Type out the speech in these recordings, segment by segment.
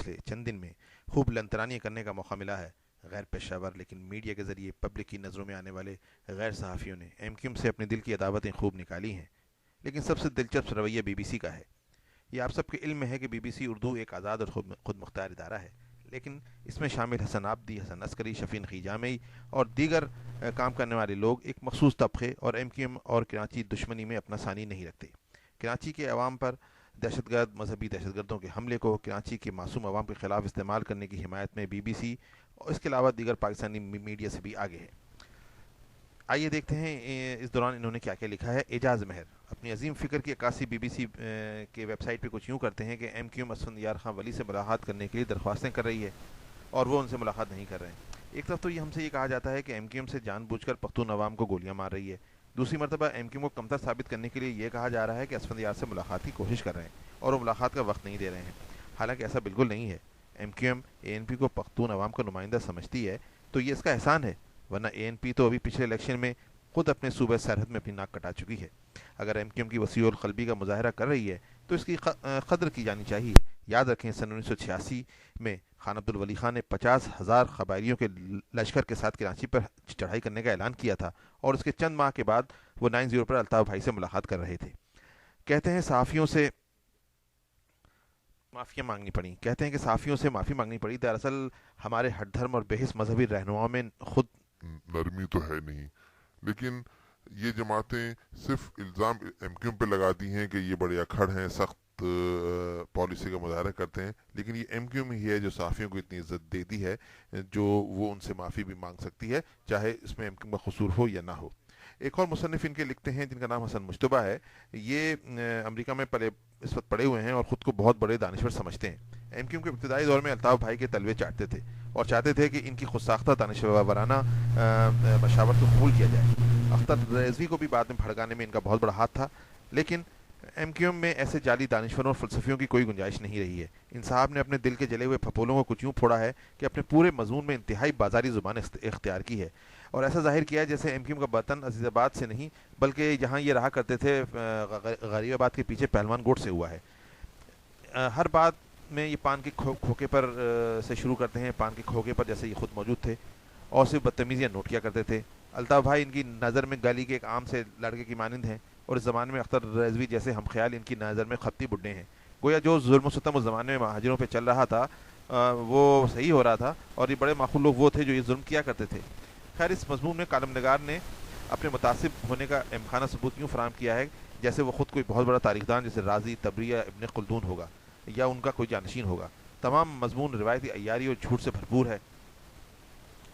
پچھلے چند دن میں خوب لنترانی کرنے کا موقع ملا ہے. غیر پیشہ ور لیکن میڈیا کے ذریعے پبلک کی نظروں میں آنے والے غیر صحافیوں نے ایم کیو ایم سے اپنے دل کی عداوتیں خوب نکالی ہیں. لیکن سب سے دلچسپ رویہ بی بی سی کا ہے. یہ آپ سب کے علم میں ہے کہ بی بی سی اردو ایک آزاد اور خود مختار ادارہ ہے، لیکن اس میں شامل حسن آبدی، حسن عسکری، شفیع نقی جامعی اور دیگر کام کرنے والے لوگ ایک مخصوص طبقے اور ایم کیو ایم اور کراچی دشمنی میں اپنا ثانی نہیں رکھتے. کراچی کے عوام پر دہشت گرد مذہبی دہشت گردوں کے حملے کو کراچی کے معصوم عوام کے خلاف استعمال کرنے کی حمایت میں بی بی سی اور اس کے علاوہ دیگر پاکستانی میڈیا سے بھی آگے ہے. آئیے دیکھتے ہیں اس دوران انہوں نے کیا کیا لکھا ہے. اعجاز مہر اپنی عظیم فکر کی عکاسی بی بی سی کے ویب سائٹ پہ کچھ یوں کرتے ہیں کہ M Q M Asfandyar Khan Wali سے ملاقات کرنے کے لیے درخواستیں کر رہی ہے اور وہ ان سے ملاقات نہیں کر رہے ہیں. ایک طرف تو یہ ہم سے یہ کہا جاتا ہے کہ ایم کیو ایم سے جان بوجھ کر پختون عوام کو گولیاں مار رہی ہے. دوسری مرتبہ ایم کیو ایم کو کمتر ثابت کرنے کے لیے یہ کہا جا رہا ہے کہ اسفندیار سے ملاقات کی کوشش کر رہے ہیں اور وہ ملاقات کا وقت نہیں دے رہے ہیں. حالانکہ ایسا بالکل نہیں ہے. ایم کیو ایم اے این پی کو پختون عوام کا نمائندہ سمجھتی ہے تو یہ اس کا احسان ہے، ورنہ اے این پی تو ابھی پچھلے الیکشن میں خود اپنے صوبہ سرحد میں اپنی ناک کٹا چکی ہے. اگر ایم کیو ایم کی وسیع القلبی کا مظاہرہ کر رہی ہے تو اس کی قدر کی جانی چاہیے. یاد رکھیں سن 1986 میں خان عبد الولی خان نے 50,000 قبائلیوں کے لشکر کے ساتھ کراچی پر چڑھائی کرنے کا اعلان کیا تھا اور اس کے چند ماہ کے بعد وہ 9/0 پر الطاف بھائی سے ملاقات کر رہے تھے. کہتے ہیں کہ صحافیوں سے معافی مانگنی پڑی. دراصل ہمارے ہٹ دھرم اور بحث مذہبی رہنماؤں میں خود نرمی تو ہے نہیں، لیکن یہ جماعتیں صرف الزام ایم کیو ایم پہ لگاتی ہیں کہ یہ بڑے اکھڑ ہیں، سخت پالیسی کا مظاہرہ کرتے ہیں، لیکن یہ ایم کیو ایم ہی ہے جو صحافیوں کو اتنی عزت دیتی ہے جو وہ ان سے معافی بھی مانگ سکتی ہے، چاہے اس میں ایم کیو ایم کا قصور ہو یا نہ ہو. ایک اور مصنف ان کے لکھتے ہیں جن کا نام حسن مجتبیٰ ہے. یہ امریکہ میں اس وقت پڑے ہوئے ہیں اور خود کو بہت بڑے دانشور سمجھتے ہیں. ایم کیو ایم کے ابتدائی دور میں الطاف بھائی کے تلوے چاٹتے تھے اور چاہتے تھے کہ ان کی خود ساختہ دانشورانہ مشاورت کو قبول کیا جائے. اختر رضوی کو بھی بعد میں بھڑکانے میں ان کا بہت بڑا ہاتھ تھا، لیکن ایم کیو ایم میں ایسے جعلی دانشوروں اور فلسفیوں کی کوئی گنجائش نہیں رہی ہے. ان صاحب نے اپنے دل کے جلے ہوئے پھپولوں کو کچھ یوں پھوڑا ہے کہ اپنے پورے مضمون میں انتہائی بازاری زبان اختیار کی ہے اور ایسا ظاہر کیا ہے جیسے ایم کیو ایم کا وطن عزیز آباد سے نہیں بلکہ جہاں یہ رہا کرتے تھے غریب آباد کے پیچھے پہلوان گوٹ سے ہوا ہے. ہر بات میں یہ پان کے کھوکے پر سے شروع کرتے ہیں. پان کے کھوکے پر جیسے یہ خود موجود تھے اور صرف بدتمیزیاں نوٹ کیا کرتے تھے. الطاف بھائی ان کی نظر میں گلی کے ایک عام سے لڑکے کی مانند ہیں اور اس زمانے میں اختر رضوی جیسے ہم خیال ان کی نظر میں خپتی بڈھے ہیں. گویا جو ظلم و ستم اس زمانے میں مہاجروں پہ چل رہا تھا وہ صحیح ہو رہا تھا اور یہ بڑے معقول لوگ وہ تھے جو یہ ظلم کیا کرتے تھے. خیر اس مضمون میں کالم نگار نے اپنے متعصب ہونے کا امکانہ ثبوت یوں فراہم کیا ہے جیسے وہ خود کوئی بہت بڑا تاریخ دان جیسے رازی، طبری یا ابن خلدون ہوگا یا ان کا کوئی جانشین ہوگا. تمام مضمون روایتی عیاری اور جھوٹ سے بھرپور ہے.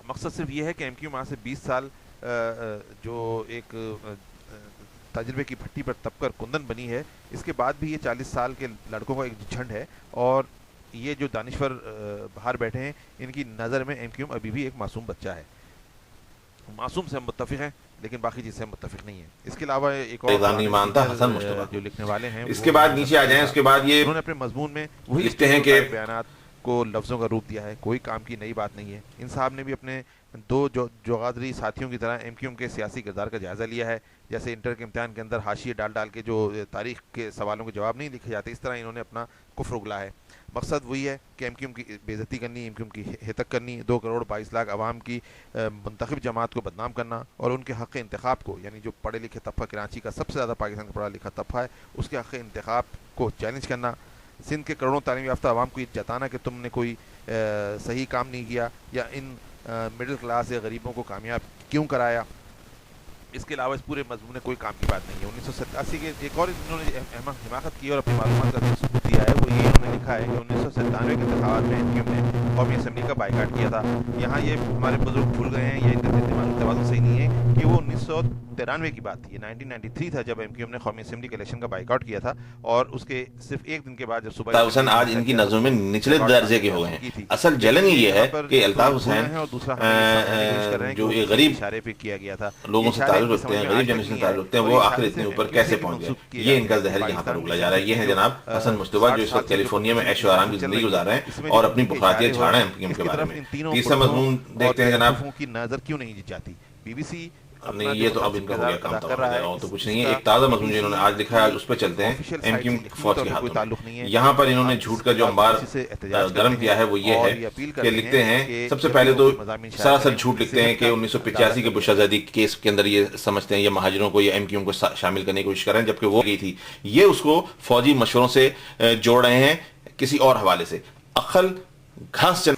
مقصد صرف یہ ہے کہ ایم کیو وہاں سے 20 سال جو ایک تجربے کی بھٹی پر تپ کر کندن بنی ہے، اس کے بعد بھی یہ 40 سال کے لڑکوں کا ایک جھنڈ ہے اور یہ جو دانشور باہر بیٹھے ہیں ان کی نظر میں ایم کیو ابھی بھی ایک معصوم بچہ ہے. معصوم سے ہم متفق ہیں لیکن باقی چیز سے ہم متفق نہیں ہیں. اس کے علاوہ ایک اور نہیں مانتا حسن مجتبیٰ جو لکھنے والے ہیں اس کے بعد نیچے آ جائیں. اس کے بعد یہ انہوں نے اپنے مضمون میں وہی لکھتے ہیں کہ بیانات کو لفظوں کا روپ دیا ہے. کوئی کام کی نئی بات نہیں ہے. ان صاحب نے بھی اپنے دو جوغادری ساتھیوں کی طرح ایم کیو ایم کے سیاسی کردار کا جائزہ لیا ہے. جیسے انٹر کے امتحان کے اندر حاشیے ڈال کے جو تاریخ کے سوالوں کے جواب نہیں لکھے جاتے، اس طرح انہوں نے اپنا کفر اگلا ہے. مقصد وہی ہے کہ ایم کیو ایم کی بے عزتی کرنی، ایم کیو ایم کی ہتک کرنی، 2 کروڑ 22 لاکھ عوام کی منتخب جماعت کو بدنام کرنا اور ان کے حق انتخاب کو، یعنی جو پڑھے لکھے طبقہ کراچی کا سب سے زیادہ پاکستان کا پڑھا لکھا طبقہ ہے، اس کے حق انتخاب کو چیلنج کرنا. سندھ کے کروڑوں تعلیم یافتہ عوام کو یہ جتانا کہ تم نے کوئی صحیح کام نہیں کیا یا ان مڈل کلاس یا غریبوں کو کامیاب کیوں کرایا. اس کے علاوہ اس پورے مضمون میں کوئی کام کی بات نہیں ہے. 1987 کے ایک اور انہوں نے حماقت کی اور اپنی معلومات کا ثبوت دیا ہے. وہ یہ انہوں نے لکھا ہے کہ 1997 کے انتخابات میں ایم کیو ایم نے قومی اسمبلی کا بائیکاٹ کیا تھا. یہاں یہ ہمارے بزرگ بھول گئے ہیں یا ان کا توازن صحیح نہیں ہے کہ وہ 1993 کی بات تھی. یہ 1993 تھا جب ایم کیو ایم نے قومی اسمبلی کے الیکشن کا بائیکاٹ کیا تھا اور اس کے صرف ایک دن کے بعد جب صبح حسین آج ان کی نظروں میں نچلے درجے کے ہو گئے ہیں. اصل جلن یہ ہے کہ الطاف حسین جو ایک غریب اشارے پہ کیا گیا تھا لوگوں سے تعلق رکھتے ہیں، غریب جنریشن سے تعلق رکھتے ہیں، وہ آخر اتنے اوپر کیسے پہنچ گئے، یہ ان کا زہر یہاں پر اگلا جا رہا ہے. یہ ہیں جناب حسن مجتبیٰ جو اس وقت کیلیفورنیا میں عیش و آرام کی زندگی گزار رہے ہیں اور اپنی بخاریاں جھاڑ رہے ہیں ایم کیو ایم کے بارے میں. تیسرا مضمون دیکھتے ہیں جناب. کی نظر کیوں نہیں جاتی. بی بی سی اپنا یہ تو اب ان کا ہو گیا کام تمام ہو گیا، اور تو کچھ نہیں ہے. ایک تازہ مضمون جو انہوں نے آج لکھا ہے اس پہ چلتے ہیں. ایم کیو فوج کے ہاتھوں میں یہاں پر انہوں نے جھوٹ کا جو انبار گرم کیا ہے وہ یہ ہے کہ لکھتے ہیں سب سے پہلے تو سراسر جھوٹ لکھتے ہیں کہ 1985 کے بش آزادی کیس کے اندر یہ سمجھتے ہیں یہ مہاجروں کو یا ایم کیو کو شامل کرنے کی کوشش کر رہے ہیں، جبکہ وہ گئی تھی. یہ اس کو فوجی مشوروں سے جوڑ رہے ہیں کسی اور حوالے سے. عقل گھاس چل